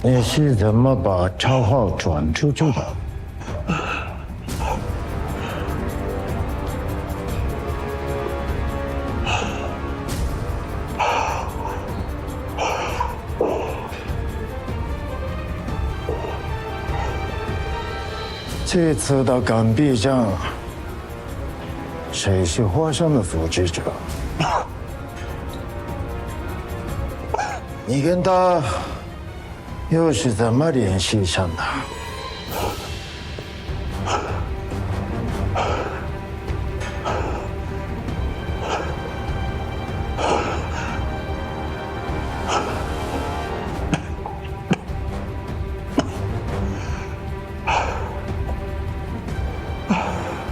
你是怎么把钞号转出去的？这次的戈壁战，谁是华山的组织者？你跟他又是怎么联系上的？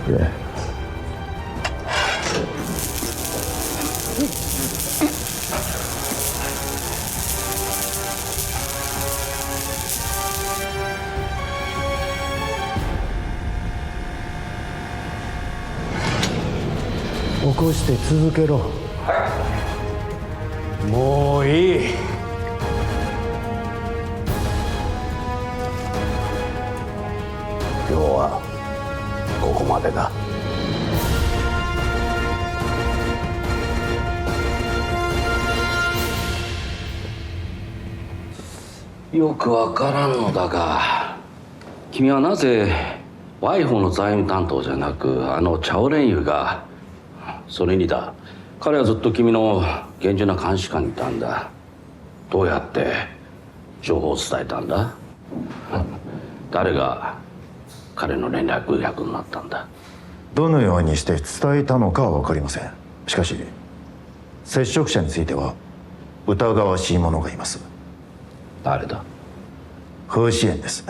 对。起こして続けろ。はい。もういい。今日はここまでだ。よくわからんのだが、君はなぜワイホの財務担当じゃなくあのチャオレンユが。それにだ、彼はずっと君の厳重な監視下にいたんだ。どうやって情報を伝えたんだ？誰が彼の連絡役になったんだ？どのようにして伝えたのかは分かりません。しかし接触者については疑わしい者がいます。誰だ？何志遠です。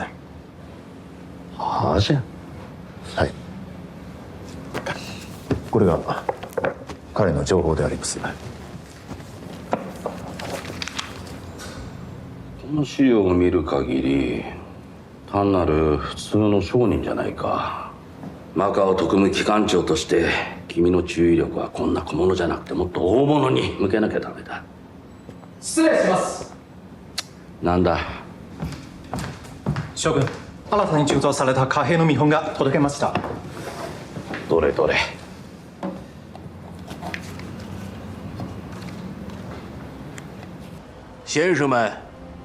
何志遠？はい。これが彼の情報であります。この資料を見る限り単なる普通の商人じゃないか。マカオ特務機関長として君の注意力はこんな小物じゃなくてもっと大物に向けなきゃダメだ。失礼します。なんだ？将軍、新たに鋳造された貨幣の見本が届けました。どれどれ。先生们，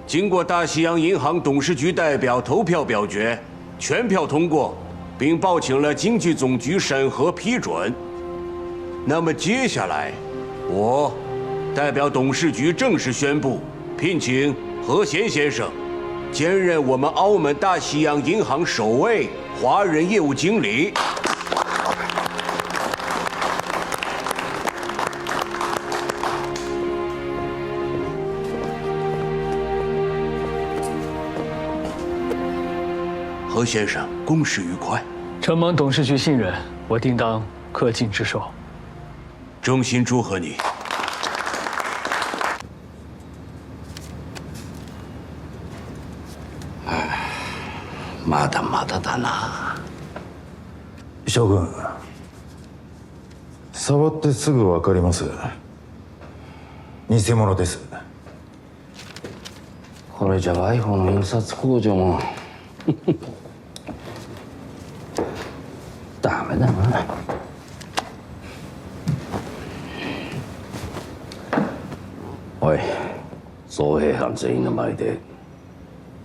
经过大西洋银行董事局代表投票表决，全票通过，并报请了经济总局审核批准。那么接下来，我代表董事局正式宣布，聘请何贤先生兼任我们澳门大西洋银行首位华人业务经理。何先生，公事愉快。承蒙董事局信任，我定当恪尽职守。衷心祝贺你。まだまだだな。将軍、触ってすぐ分かります。偽物です。これじゃワイホの印刷工場もダメだな。おい、造兵班全員の前で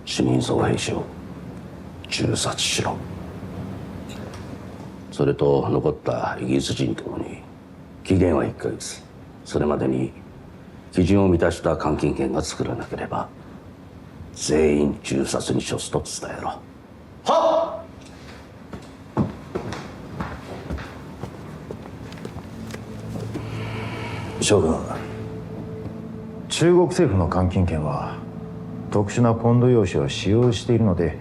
主任造兵士を銃殺しろ。それと残ったイギリス人ともに期限は1ヶ月。それまでに基準を満たした監禁権が作らなければ全員銃殺に処すと伝えろ。はっ。将軍、中国政府の監禁権は特殊なポンド用紙を使用しているので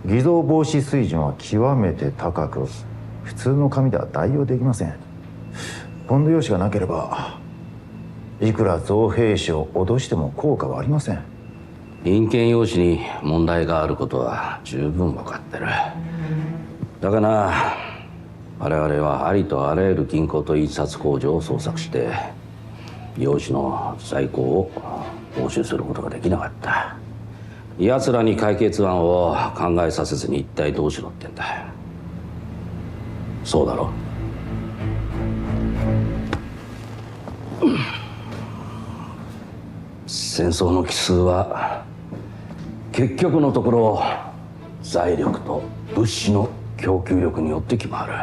偽造防止水準は極めて高く、普通の紙では代用できません。ポンド用紙がなければいくら造兵士を脅しても効果はありません。印鑑用紙に問題があることは十分分かってる。だがな、我々はありとあらゆる銀行と印刷工場を捜索して用紙の在庫を押収することができなかった。奴らに解決案を考えさせずに一体どうしろってんだ。そうだろ。戦争の帰趨は結局のところ財力と物資の供給力によって決まる。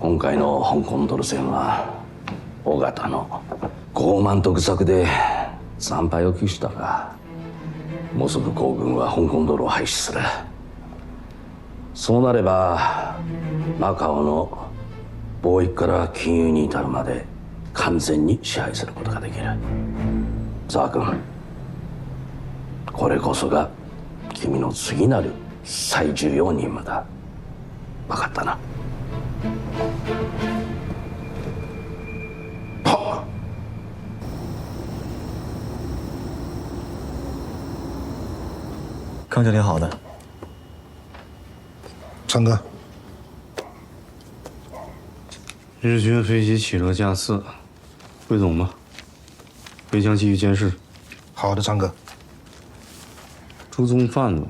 今回の香港ドル戦は尾形の傲慢と愚策で惨敗を喫したが、モスク皇軍は香港ドルを廃止する。そうなればマカオの貿易から金融に至るまで完全に支配することができる。ザー君、これこそが君の次なる最重要任務だ。分かったな。康教练好的。昌哥，日军飞机起落架4，汇总吧。回江继续监视。好的，昌哥。朱宗贩子。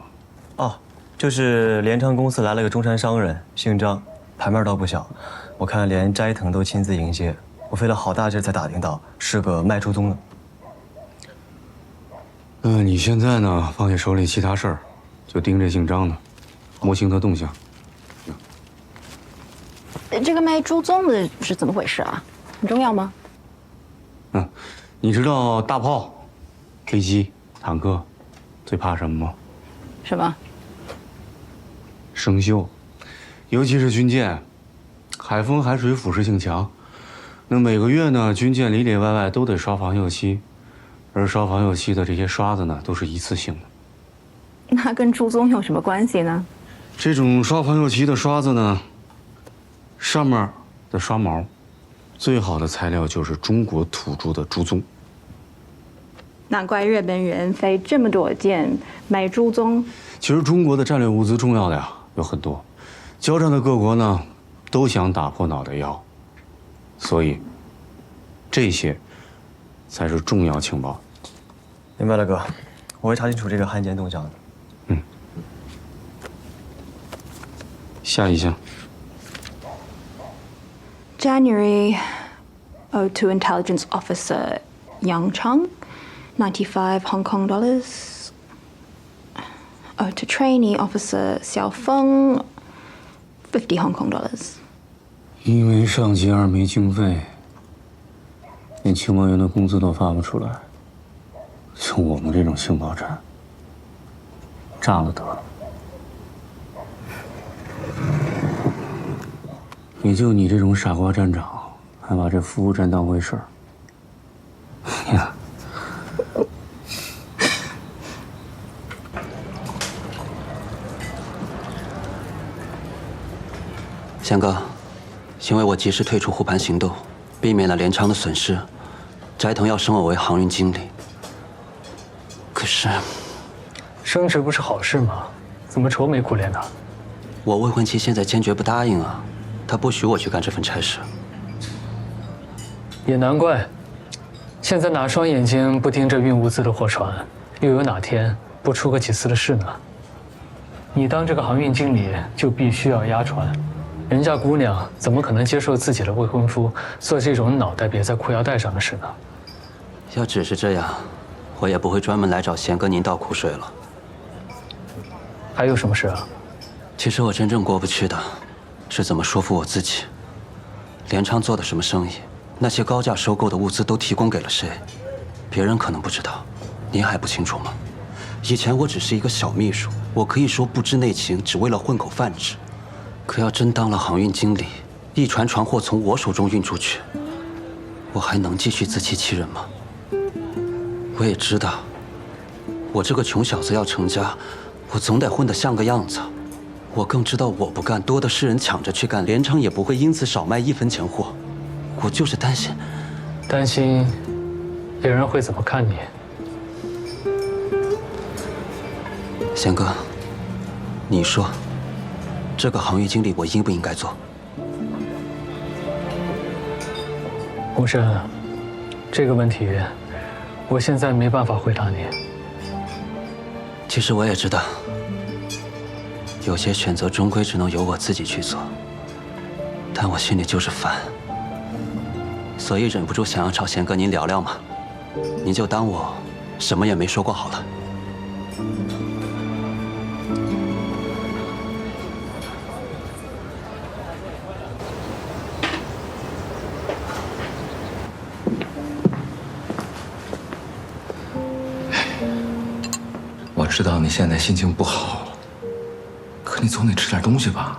哦，就是联昌公司来了个中山商人，姓张，牌面倒不小，我看连斋藤都亲自迎接。我费了好大劲才打听到是个卖朱宗的。你现在呢，放下手里其他事儿，就盯着姓张的，摸清他动向。这个卖朱宗的是怎么回事啊？很重要吗？你知道大炮、飞机、坦克最怕什么吗？什么？生锈，尤其是军舰，海风海水腐蚀性强。那每个月呢，军舰里里外外都得刷防锈漆，而刷防锈漆的这些刷子呢，都是一次性的。那跟朱宗有什么关系呢？这种刷防锈漆的刷子呢，上面的刷毛，最好的材料就是中国土著的朱宗。难怪日本人飞这么多舰买朱宗。其实中国的战略物资重要的呀有很多，交战的各国呢都想打破脑袋腰，所以这些才是重要情报。明白了，哥，我会查清楚这个汉奸动向的。下一项。January, to intelligence officer Yang Chang, 95 Hong Kong dollars. To trainee officer Xiao Feng, 50 Hong Kong dollars. 因为上级二没经费，连情报员的工资都发不出来，像我们这种情报站，炸了得了。也就你这种傻瓜站长，还把这服务站当回事儿。呀，贤哥，因为我及时退出护盘行动，避免了连昌的损失，斋藤要升我为航运经理。可是，升职不是好事吗？怎么愁眉苦脸的？我未婚妻现在坚决不答应啊，她不许我去干这份差事。也难怪，现在哪双眼睛不盯着运物资的货船，又有哪天不出个几次的事呢？你当这个航运经理就必须要压船，人家姑娘怎么可能接受自己的未婚夫做这种脑袋别在裤腰带上的事呢？要只是这样，我也不会专门来找贤哥您倒苦水了。还有什么事啊？其实我真正过不去的，是怎么说服我自己。连昌做的什么生意？那些高价收购的物资都提供给了谁？别人可能不知道，您还不清楚吗？以前我只是一个小秘书，我可以说不知内情，只为了混口饭吃。可要真当了航运经理，一船船货从我手中运出去，我还能继续自欺欺人吗？我也知道，我这个穷小子要成家，我总得混得像个样子。我更知道，我不干，多的是人抢着去干，连昌也不会因此少卖1分钱货。我就是担心，别人会怎么看你？贤哥，你说，这个航运经理我应不应该做？洪生，这个问题，我现在没办法回答你。其实我也知道，有些选择终归只能由我自己去做，但我心里就是烦，所以忍不住想要找贤哥您聊聊嘛。您就当我什么也没说过好了。我知道你现在心情不好，可你总得吃点东西吧？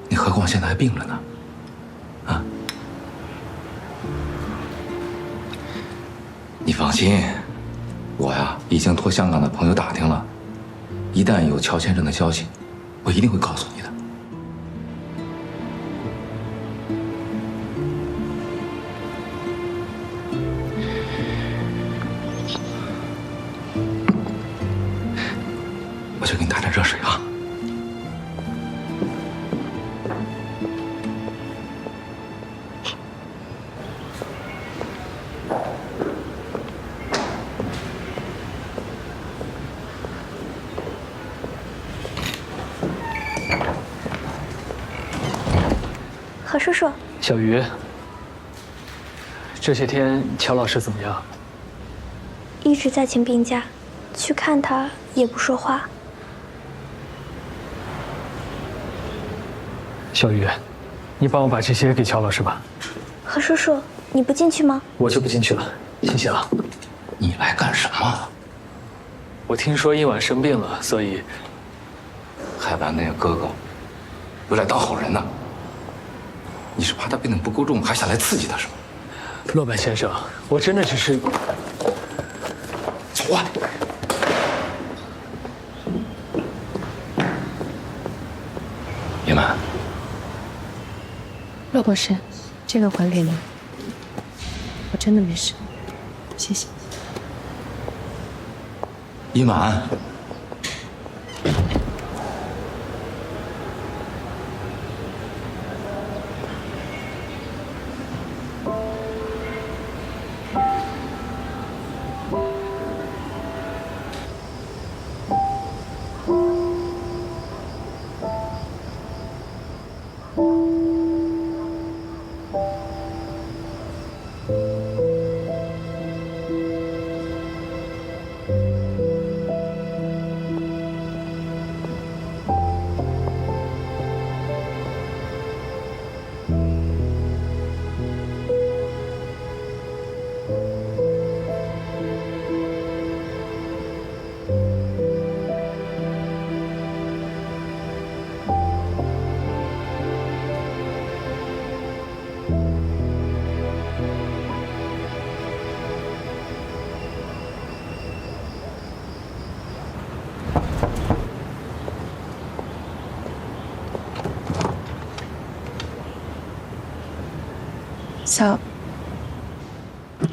你何况现在还病着呢，啊？你放心，我呀已经托香港的朋友打听了，一旦有乔先生的消息，我一定会告诉你的。我去给你打点热水啊。何叔叔，小鱼，这些天乔老师怎么样？一直在请病假，去看他也不说话。小鱼，你帮我把这些给乔老师吧。何叔叔，你不进去吗？我就不进去了，谢谢啊。你来干什么？我听说一婉生病了，所以害完那个哥哥，又来当好人呢。你是怕他病得不够重，还想来刺激他是吗？洛本先生，我真的只是……走啊！叶曼，骆博士，这个还给您，我真的没事，谢谢。叶满，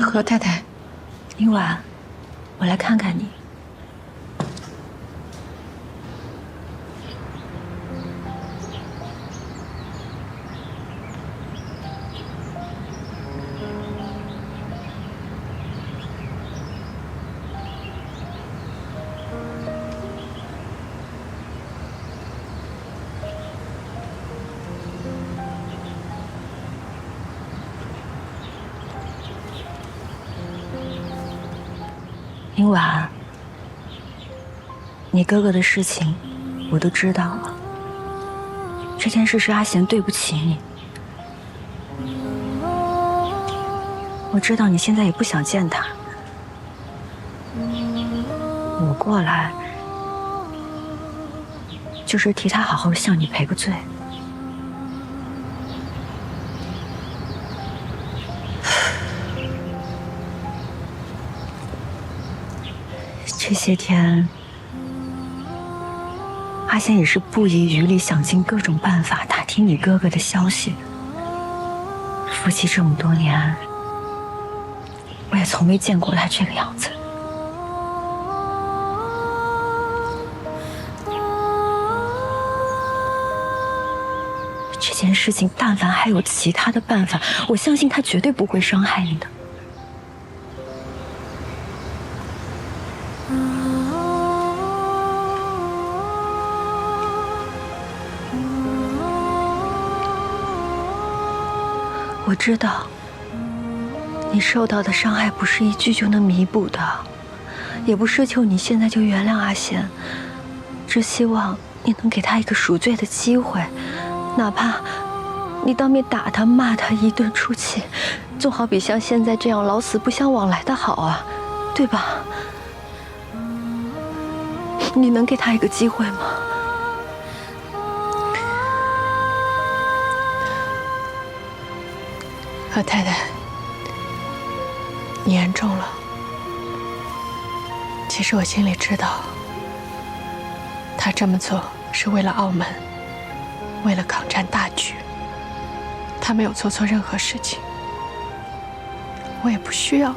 何太太，林婉，我来看看你。林婉，你哥哥的事情我都知道了。这件事是阿贤对不起你。我知道你现在也不想见他，我过来就是替他好好向你赔个罪。这些天，阿贤也是不遗余力，想尽各种办法打听你哥哥的消息。夫妻这么多年，我也从没见过他这个样子。这件事情，但凡还有其他的办法，我相信他绝对不会伤害你的。我知道，你受到的伤害不是一句就能弥补的，也不奢求你现在就原谅阿贤，只希望你能给他一个赎罪的机会，哪怕你当面打他、骂他一顿出气，总好比像现在这样老死不相往来的好啊，对吧？你能给他一个机会吗？何太太，你言重了。其实我心里知道，他这么做是为了澳门，为了抗战大局。他没有做错任何事情，我也不需要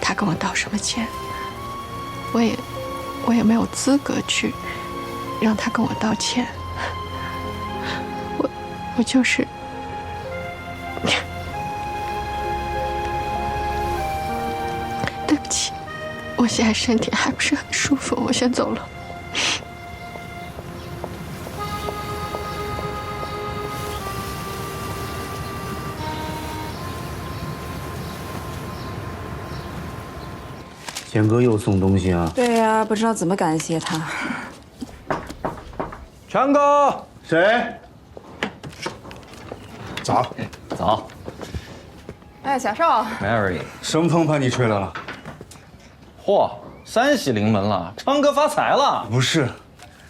他跟我道什么歉，我也没有资格去让他跟我道歉。我就是。对不起，我现在身体还不是很舒服，我先走了。贤哥又送东西啊？对呀，不知道怎么感谢他。强哥，谁？早。早。哎，小寿 ，Mary，什么风把你吹来了？嚯，山西临门了，昌哥发财了。不是，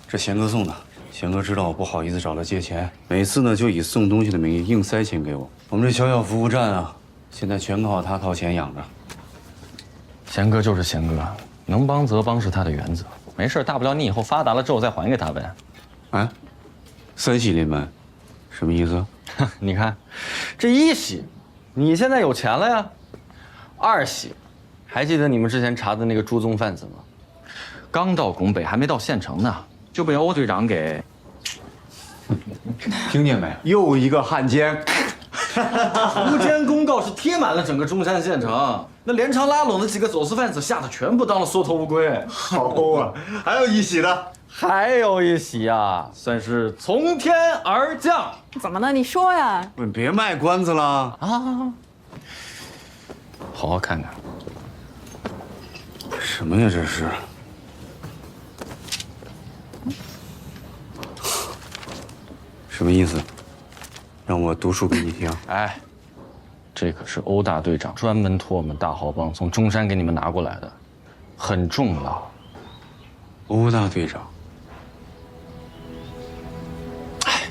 这贤哥送的。贤哥知道我不好意思找他借钱，每次呢就以送东西的名义硬塞钱给我。我们这小小服务站啊，现在全靠他掏钱养着。贤哥就是贤哥，能帮则帮是他的原则。没事，大不了你以后发达了之后再还给他呗。啊？山西临门，什么意思？你看，这一喜，你现在有钱了呀；二喜，还记得你们之前查的那个朱宗贩子吗？刚到拱北，还没到县城呢，就被欧队长给……听见没？又一个汉奸！无监公告是贴满了整个中山县城，那连长拉拢的几个走私贩子，吓得全部当了缩头乌龟。好啊，还有一喜的，还有一喜呀，算是从天而降。怎么了？你说呀。你别卖关子了啊！好好看看。什么呀？这是？什么意思？让我读书给你听？哎，这可是欧大队长专门托我们大豪帮从中山给你们拿过来的，很重要。欧大队长。哎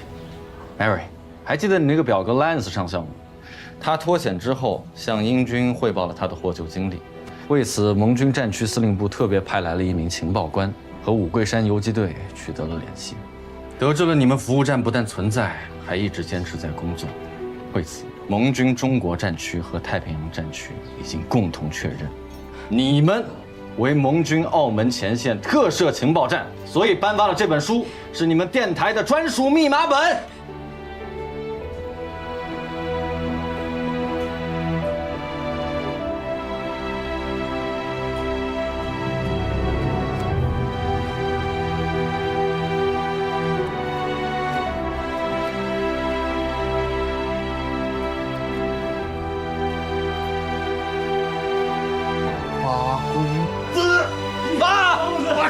，Mary， 还记得你那个表哥 Lance 上校吗？他脱险之后向英军汇报了他的获救经历，为此盟军战区司令部特别派来了一名情报官，和五桂山游击队取得了联系，得知了你们服务站不但存在，还一直坚持在工作。为此，盟军中国战区和太平洋战区已经共同确认，你们为盟军澳门前线特设情报站，所以颁发了这本书，是你们电台的专属密码本。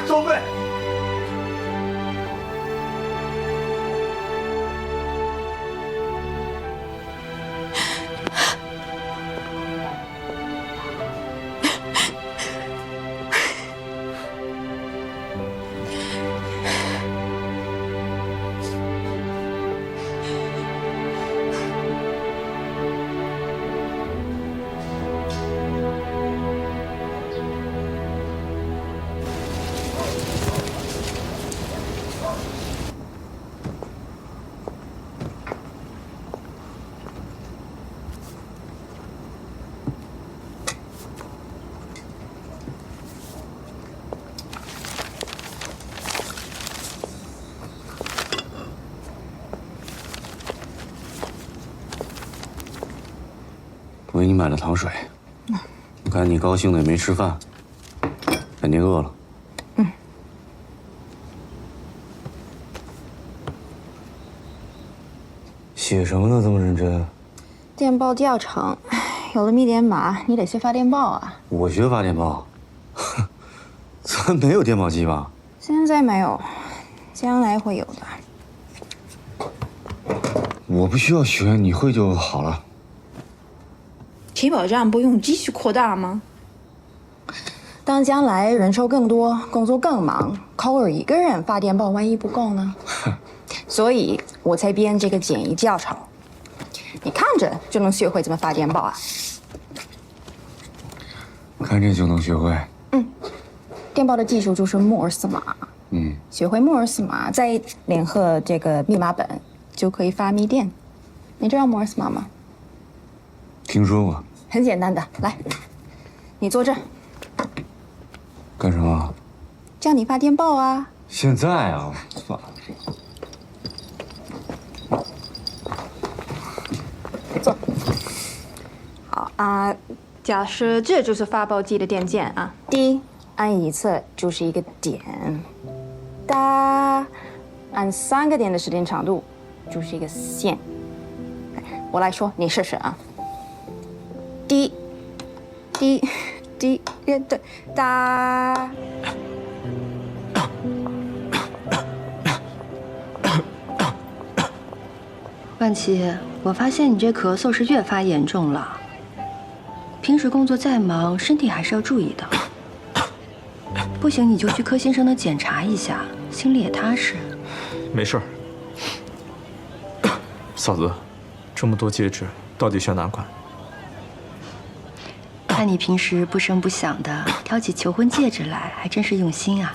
收费。我给你买了糖水，我看你高兴的也没吃饭，肯定饿了。写什么呢？这么认真？电报调查，有了密电码，你得学发电报啊。我学发电报，咱没有电报机吧？现在没有，将来会有的。我不需要学，你会就好了。提保站不用继续扩大吗？当将来人手更多，工作更忙，靠我一个人发电报，万一不够呢？所以我才编这个简易教程，你看着就能学会怎么发电报啊。看这就能学会。电报的技术就是摩尔斯码。学会摩尔斯码，再联合这个密码本，就可以发密电。你知道摩尔斯码吗？听说过。很简单的，来，你坐这儿，干什么？叫你发电报啊。现在啊，发。坐。好啊，假设这就是发报机的电键啊。第一，按一侧就是一个点，哒，按3个点的时间长度就是一个线。我来说，你试试啊。滴，对，哒。万琪，我发现你这咳嗽是越发严重了。平时工作再忙，身体还是要注意的。不行，你就去柯先生那检查一下，心里也踏实。没事儿。嫂子，这么多戒指，到底选哪款？看你平时不声不响的，挑起求婚戒指来，还真是用心啊。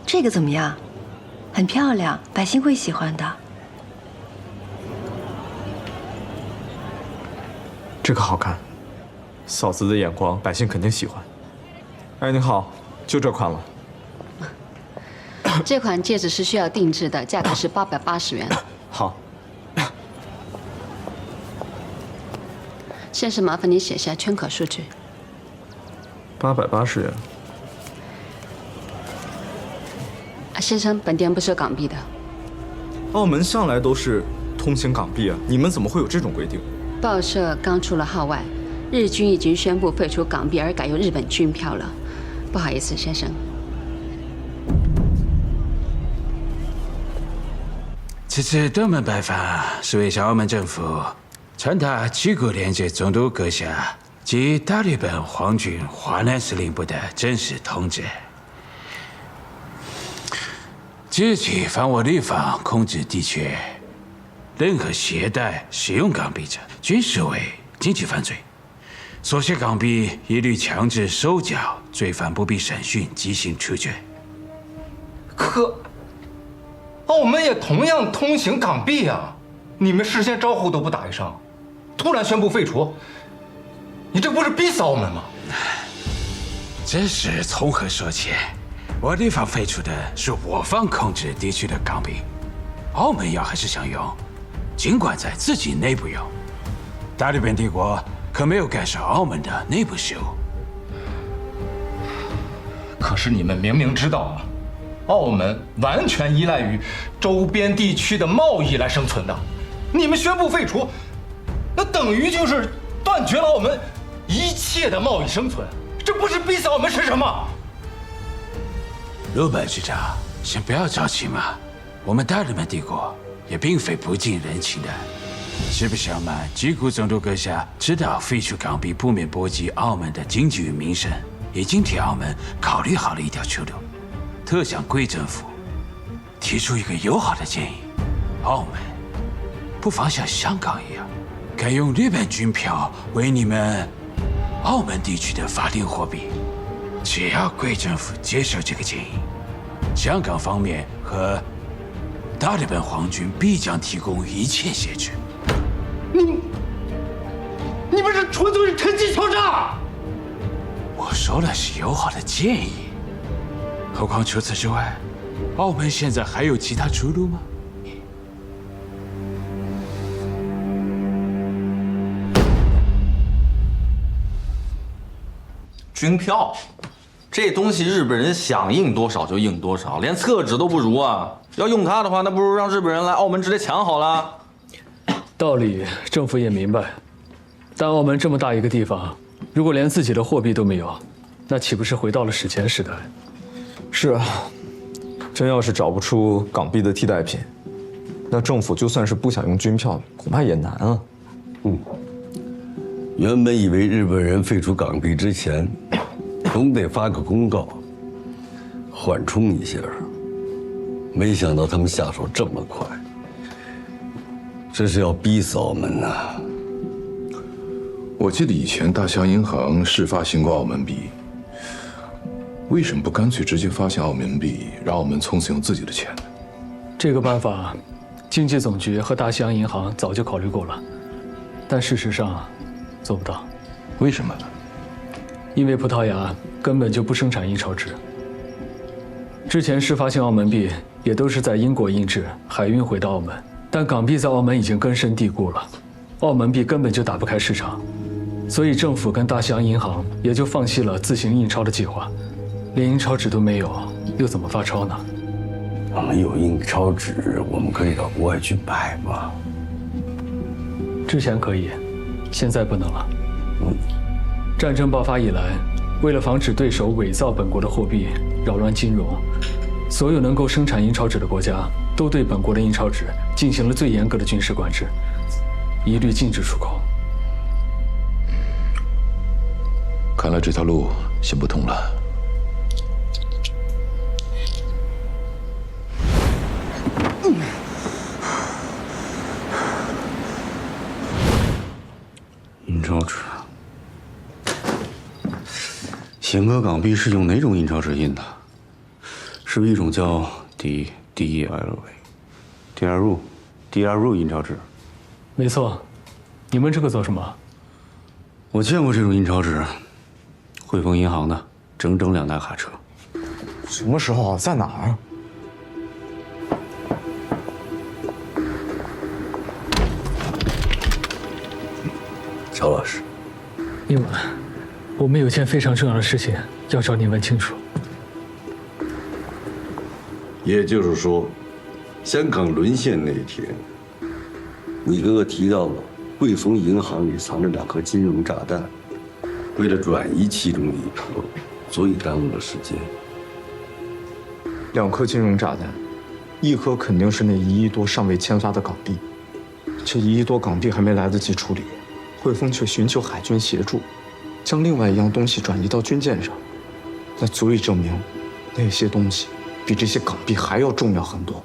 这个怎么样？很漂亮，百姓会喜欢的。这个好看，嫂子的眼光，百姓肯定喜欢。哎，你好，就这款了。这款戒指是需要定制的，价格是880元。好。先生，麻烦你写下圈口数据。880元。先生，本店不收港币的。澳门向来都是通行港币啊，你们怎么会有这种规定？报社刚出了号外，日军已经宣布废除港币，而改用日本军票了。不好意思，先生。此次登门拜访是为向澳门政府传达七国联军总督阁下及大日本皇军华南司令部的正式通知。即日起，凡我立法控制地区，任何携带、使用港币者，均视为经济犯罪。所携港币一律强制收缴，罪犯不必审讯即行处决。可，澳门也同样通行港币啊！你们事先招呼都不打一声，突然宣布废除，你这不是逼死澳门吗？这是从何说起？我地方废除的是我方控制地区的港币，澳门要还是想用，尽管在自己内部用。大日本帝国可没有干涉澳门的内部事务。可是你们明明知道啊，澳门完全依赖于周边地区的贸易来生存的，你们宣布废除，那等于就是断绝了澳门一切的贸易生存，这不是逼死澳门是什么？陆本局长，先不要着急嘛。我们大日本帝国也并非不近人情的。实不相瞒，吉谷总督阁下知道废除港币不免波及澳门的经济与民生，已经替澳门考虑好了一条出路。特向贵政府提出一个友好的建议：澳门不妨像香港一样，改用日本军票为你们澳门地区的法定货币。只要贵政府接受这个建议，香港方面和大日本皇军必将提供一切协助。你们是纯粹是趁机敲诈！我说了是友好的建议，何况除此之外，澳门现在还有其他出路吗？军票，这东西日本人想印多少就印多少，连厕纸都不如啊！要用它的话，那不如让日本人来澳门直接抢好了。道理政府也明白，但澳门这么大一个地方，如果连自己的货币都没有，那岂不是回到了史前时代？是啊，真要是找不出港币的替代品，那政府就算是不想用军票，恐怕也难啊。原本以为日本人废除港币之前，总得发个公告，缓冲一下，没想到他们下手这么快，这是要逼死澳门呐！我记得以前大西洋银行是发行过澳门币，为什么不干脆直接发行澳门币，让澳门从此用自己的钱呢？这个办法，经济总局和大西洋银行早就考虑过了，但事实上做不到。为什么呢？因为葡萄牙根本就不生产印钞纸。之前试发行澳门币也都是在英国印制，海运回到澳门，但港币在澳门已经根深蒂固了，澳门币根本就打不开市场，所以政府跟大西洋银行也就放弃了自行印钞的计划。连印钞纸都没有，又怎么发钞呢？没有印钞纸，我们可以到国外去买嘛。之前可以，现在不能了。战争爆发以来，为了防止对手伪造本国的货币，扰乱金融，所有能够生产印钞纸的国家都对本国的印钞纸进行了最严格的军事管制，一律禁止出口。看来这条路行不通了。印钞纸，贤哥港币是用哪种印钞纸印的？是不是一种叫 DRU 印钞纸？没错，你问这个做什么？我见过这种印钞纸，汇丰银行的，整整2大卡车。什么时候？在哪儿？乔老师，一晚，我们有件非常重要的事情要找你问清楚。也就是说，香港沦陷那一天，你哥哥提到了汇丰银行里藏着2颗金融炸弹，为了转移其中1颗，所以耽误了时间。 2颗金融炸弹，1颗肯定是那1亿多尚未签发的港币，这1亿多港币还没来得及处理，汇丰却寻求海军协助，将另外1样东西转移到军舰上，那足以证明那些东西比这些港币还要重要很多。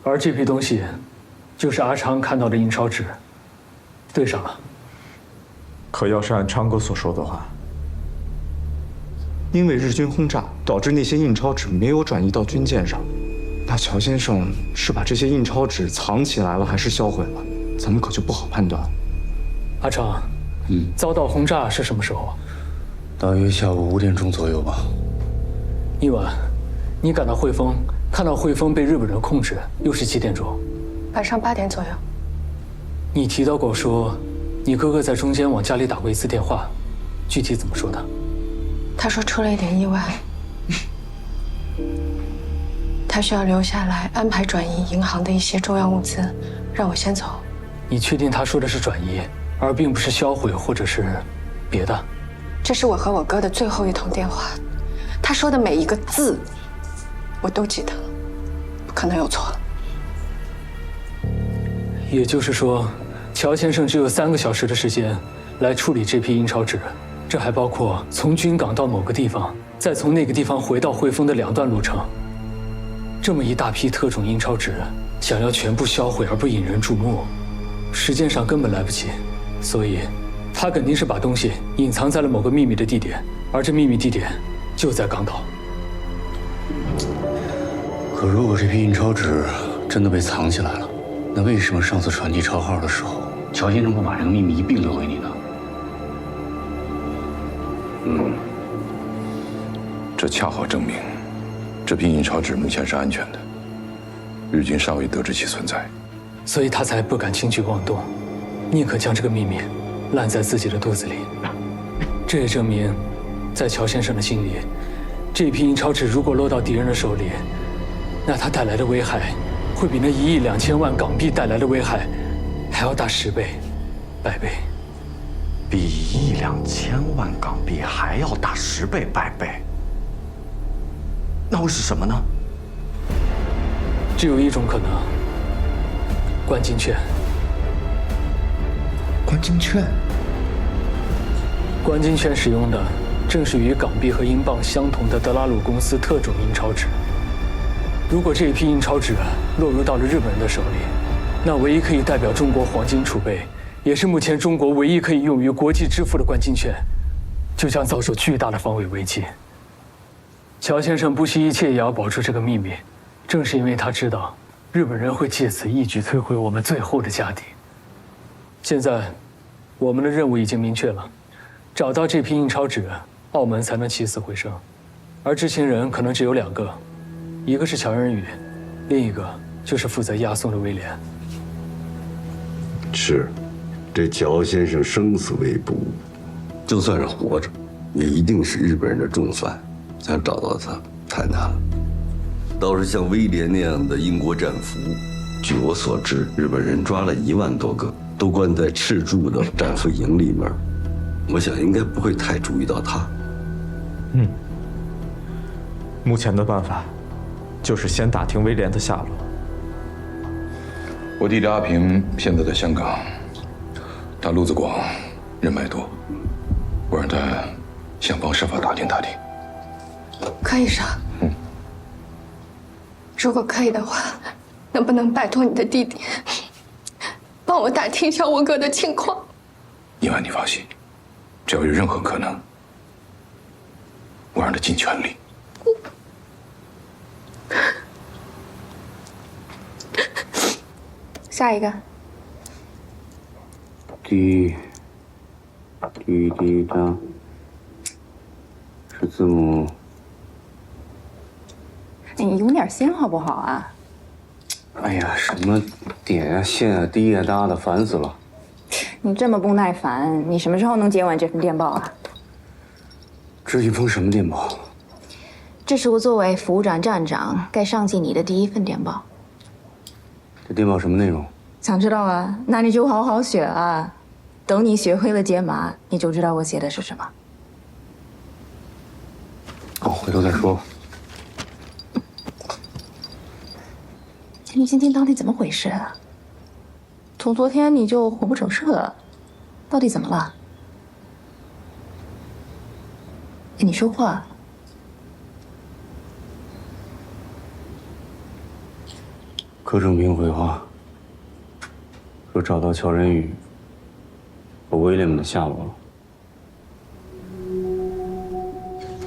而这批东西，就是阿昌看到的印钞纸，对上了。可要是按昌哥所说的话， 因为日军轰炸导致那些印钞纸没有转移到军舰上，那乔先生是把这些印钞纸藏起来了，还是销毁了？咱们可就不好判断。阿昌，遭到轰炸是什么时候？大约下午5点钟左右吧。一晚，你赶到汇丰，看到汇丰被日本人控制，又是几点钟？晚上8点左右。你提到过说，你哥哥在中间往家里打过1次电话，具体怎么说的？ 他说出了一点意外，他需要留下来安排转移银行的一些重要物资，让我先走。你确定他说的是转移，而并不是销毁或者是别的？这是我和我哥的最后一通电话，他说的每一个字，我都记得，不可能有错。也就是说，乔先生只有3个小时的时间来处理这批印钞纸。 这还包括从军港到某个地方，再从那个地方回到汇丰的2段路程。这么一大批特种印钞纸，想要全部销毁而不引人注目，时间上根本来不及。所以，他肯定是把东西隐藏在了某个秘密的地点，而这秘密地点就在港岛。可如果这批印钞纸真的被藏起来了，那为什么上次传递钞号的时候，乔先生不把这个秘密一并留给你呢？ 这恰好证明，这批印钞纸目前是安全的，日军尚未得知其存在，所以他才不敢轻举妄动，宁可将这个秘密烂在自己的肚子里。这也证明，在乔先生的心里，这批印钞纸如果落到敌人的手里，那它带来的危害，会比那1亿2千万港币带来的危害还要大10倍、100倍。比1亿2千万港币还要大10倍、100倍。那会是什么呢？只有一种可能：关金券。关金券？关金券使用的正是与港币和英镑相同的德拉鲁公司特种印钞纸。如果这一批印钞纸落入到了日本人的手里，那唯一可以代表中国黄金储备，也是目前中国唯一可以用于国际支付的关金券，就将遭受巨大的防伪危机。乔先生不惜一切也要保住这个秘密，正是因为他知道日本人会借此一举摧毁我们最后的家底。现在，我们的任务已经明确了，找到这批印钞纸，澳门才能起死回生。而知情人可能只有2个，一个是乔仁宇，另一个就是负责押送的威廉。是，这乔先生生死未卜，就算是活着，也一定是日本人的重犯。想找到他太难了。倒是像威廉那样的英国战俘，据我所知，日本人抓了1万多个，都关在赤柱的战俘营里面。我想应该不会太注意到他。目前的办法就是先打听威廉的下落。我弟弟阿平现在在香港，他路子广，人脉多，我让他想方设法打听打听。柯医生，如果可以的话，能不能拜托你的弟弟，帮我打听一下我哥的情况？伊万，你放心，只要有任何可能，我让他尽全力。下一个。第一张是字母。你用点心好不好啊？哎呀，什么点啊线啊滴啊答的，烦死了！你这么不耐烦，你什么时候能接完这份电报啊？这是一封什么电报？这是我作为服务站站长该上进你的第1份电报。这电报什么内容？想知道啊？那你就好好学啊。等你学会了解码，你就知道我写的是什么。哦，回头再说。你今天到底怎么回事啊？从昨天你就魂不守舍，到底怎么了？你说话。柯正平回话说找到乔仁宇和威廉们的下落了。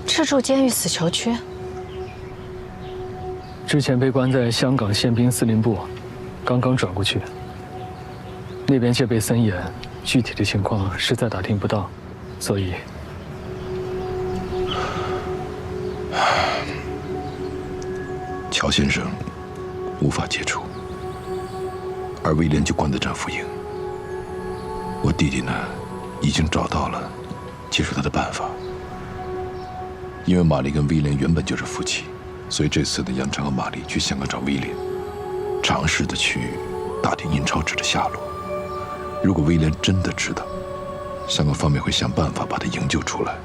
赤柱监狱死囚区。之前被关在香港宪兵司令部，刚刚转过去。那边戒备森严，具体的情况实在打听不到，所以乔先生无法接触，而威廉就关在战俘营。我弟弟呢，已经找到了接触他的办法。因为玛丽跟威廉原本就是夫妻，所以这次呢，杨昌和玛丽去香港找威廉，尝试的去打听印钞纸的下落。如果威廉真的知道，香港方面会想办法把他营救出来，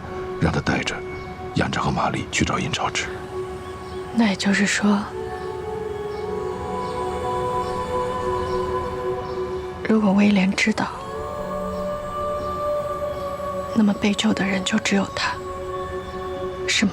让他带着杨昌和玛丽去找印钞纸。那也就是说，如果威廉知道，那么被救的人就只有他，是吗？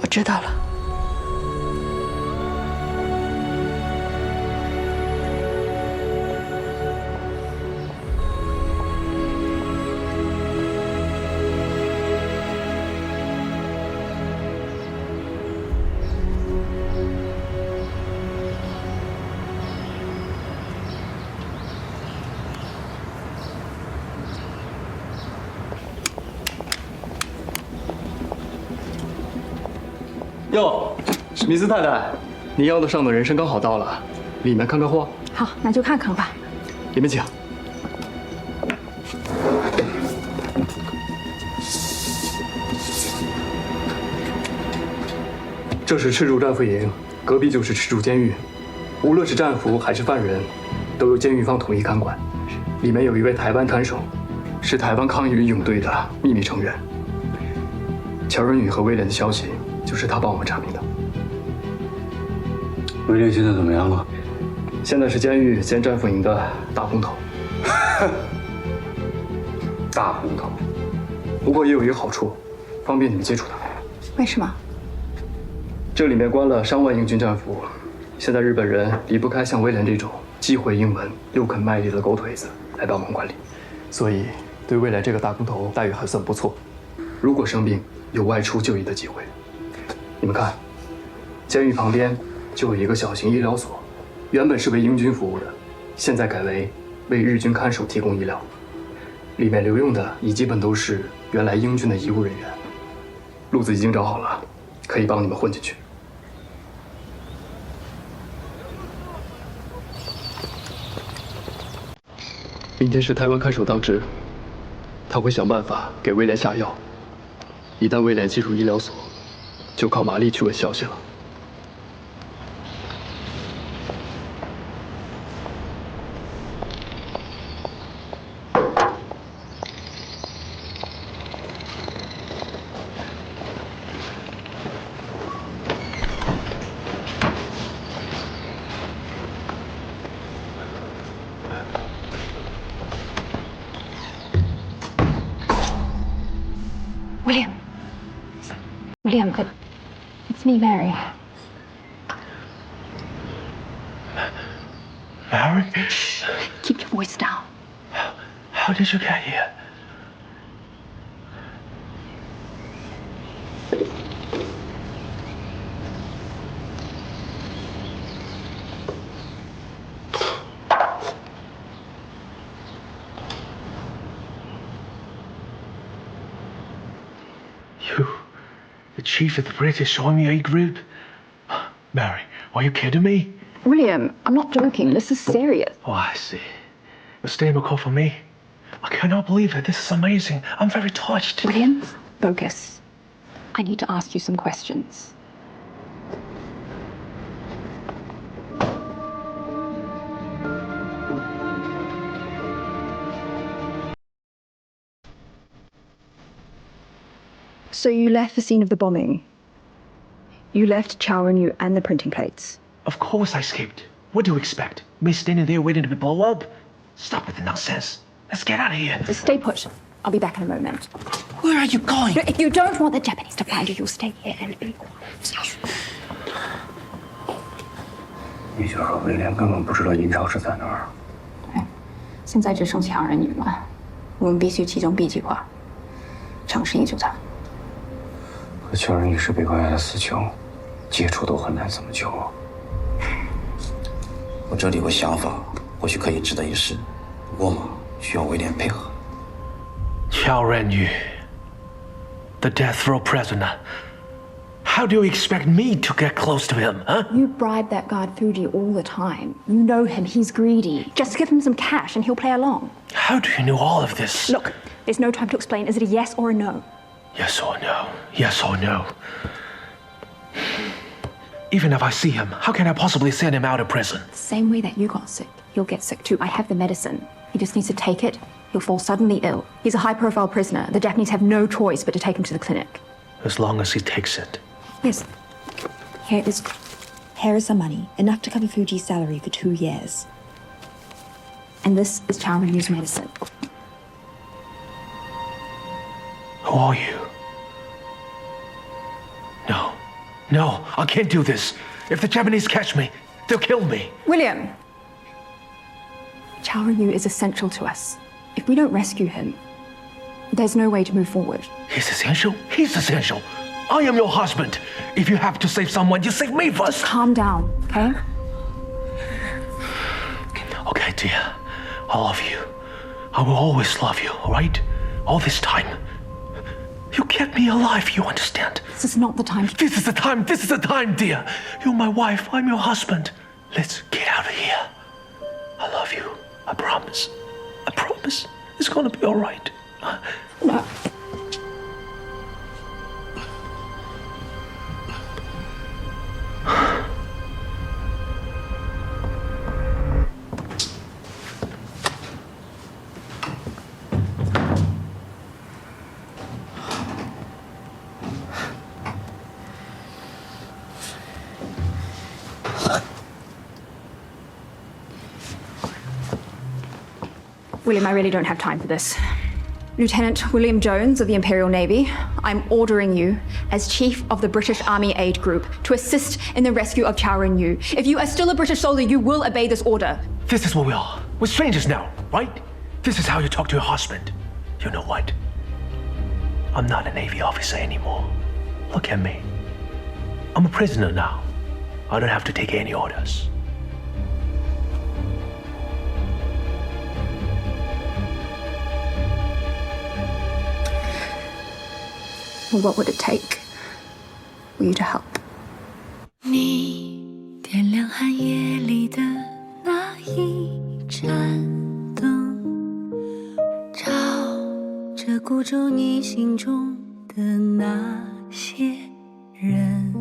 我知道了。哟，米斯太太，你要的上等人参刚好到了，里面看看货。好，那就看看吧。里面请。这是赤柱战俘营，隔壁就是赤柱监狱。无论是战俘还是犯人，都由监狱方统一看管。里面有一位台湾看守，是台湾抗议运动队的秘密成员。乔仁宇和威廉的消息，就是他帮我们查明的。威廉现在怎么样了？现在是监狱兼战俘营的大红头。大红头。不过也有一个好处，方便你们接触他。为什么？这里面关了上万英军战俘，现在日本人离不开像威廉这种既会英文又肯卖力的狗腿子来帮忙管理，所以对未来这个大空头待遇还算不错。如果生病，有外出就医的机会。你们看，监狱旁边就有一个小型医疗所，原本是为英军服务的，现在改为为日军看守提供医疗。里面留用的也基本都是原来英军的医务人员。路子已经找好了，可以帮你们混进去。明天是台湾看守当值，他会想办法给威廉下药。一旦威廉进入医疗所，就靠玛丽去问消息了。William, it's me, Mary. Mary? Keep your voice down. How did you get here? You, the chief of the British Army A Group? Mary, are you kidding me? William, I'm not joking. This is serious. Oh, I see. Stay in a call for me. I cannot believe it. This is amazing. I'm very touched. William, focus. I need to ask you some questions. So you left the scene of the bombing. You left Chow Ren-yu and the printing plates. Of course I escaped. What do you expect? Me standing there waiting to be blown up? Stop with the nonsense. Let's get out of here. Just stay put. I'll be back in a moment. Where are you going? If you don't want the Japanese to find you, you'll stay here and be quiet. 也就是说，威廉根本不知道银超是在哪儿。现在只剩乔仁宇了，我们必须启动 B 计划，尝试营救他。可乔仁宇是被关押的死囚，接触都很难，怎么救啊？我这里有个想法，或许可以值得一试，不过嘛，需要威廉配合。Chow Ren-yu, the death row prisoner. How do you expect me to get close to him, huh? You bribe that guard Fuji all the time. You know him, he's greedy. Just give him some cash and he'll play along. How do you know all of this? Look, there's no time to explain. Is it a yes or a no? Yes or no? Yes or no? Even if I see him, how can I possibly send him out of prison? Same way that you got sick. He'll get sick too. I have the medicine. He just needs to take it. He'll fall suddenly ill. He's a high-profile prisoner. The Japanese have no choice but to take him to the clinic. As long as he takes it. Yes. Here is some money, enough to cover Fuji's salary for 2 years. And this is Chow Ren-yu's medicine. Who are you? No. No, I can't do this. If the Japanese catch me, they'll kill me. William! Chow Ren-yu is essential to us. If we don't rescue him, there's no way to move forward. He's essential? He's essential. I am your husband. If you have to save someone, you save me first. Just calm down, okay? Okay, dear. I love you. I will always love you, all right? All this time. You kept me alive, you understand? This is not the time. This is the time, this is the time, dear. You're my wife, I'm your husband. Let's get out of here. I love you. I promise. I promise. It's gonna be all right. No. William, I really don't have time for this. Lieutenant William Jones of the Imperial Navy, I'm ordering you, as Chief of the British Army Aid Group, to assist in the rescue of Chao Ren-yu. If you are still a British soldier, you will obey this order. This is what we are. We're strangers now, right? This is how you talk to your husband. You know what? I'm not a Navy officer anymore. Look at me. I'm a prisoner now. I don't have to take any orders. What would it take for you to help? 你点亮寒夜里的那一盏灯，照着孤舟你心中的那些人。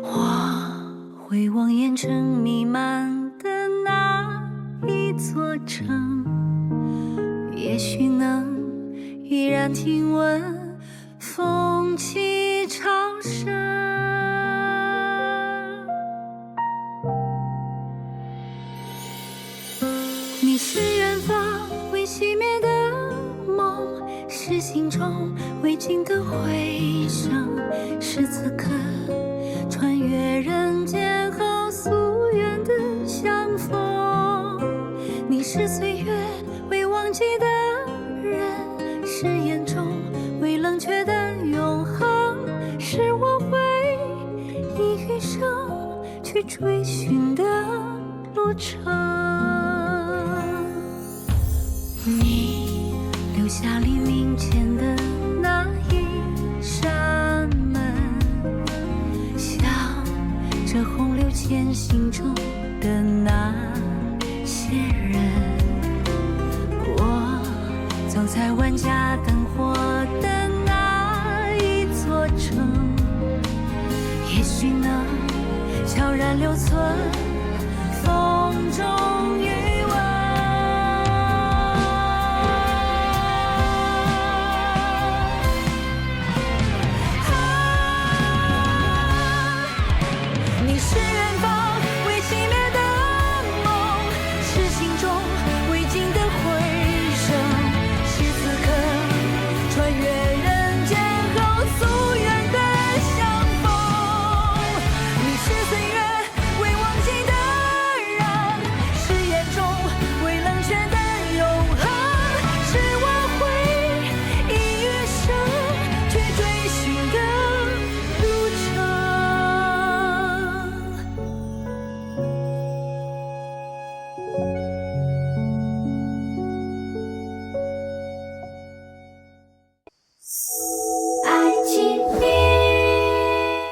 我回望烟尘弥漫的那一座城，也许能依然听闻风起潮生。你是远方未熄灭的梦，是心中未尽的回声，是此刻穿越人间后夙愿的相逢。你是岁月未忘记的人，是眼中未冷却的永恒，是我会以余生去追寻的路程。你留下黎明前的那一扇门，像这洪流前行中的那些人。我走在万家灯火的那一座城，也许能悄然留存风中月。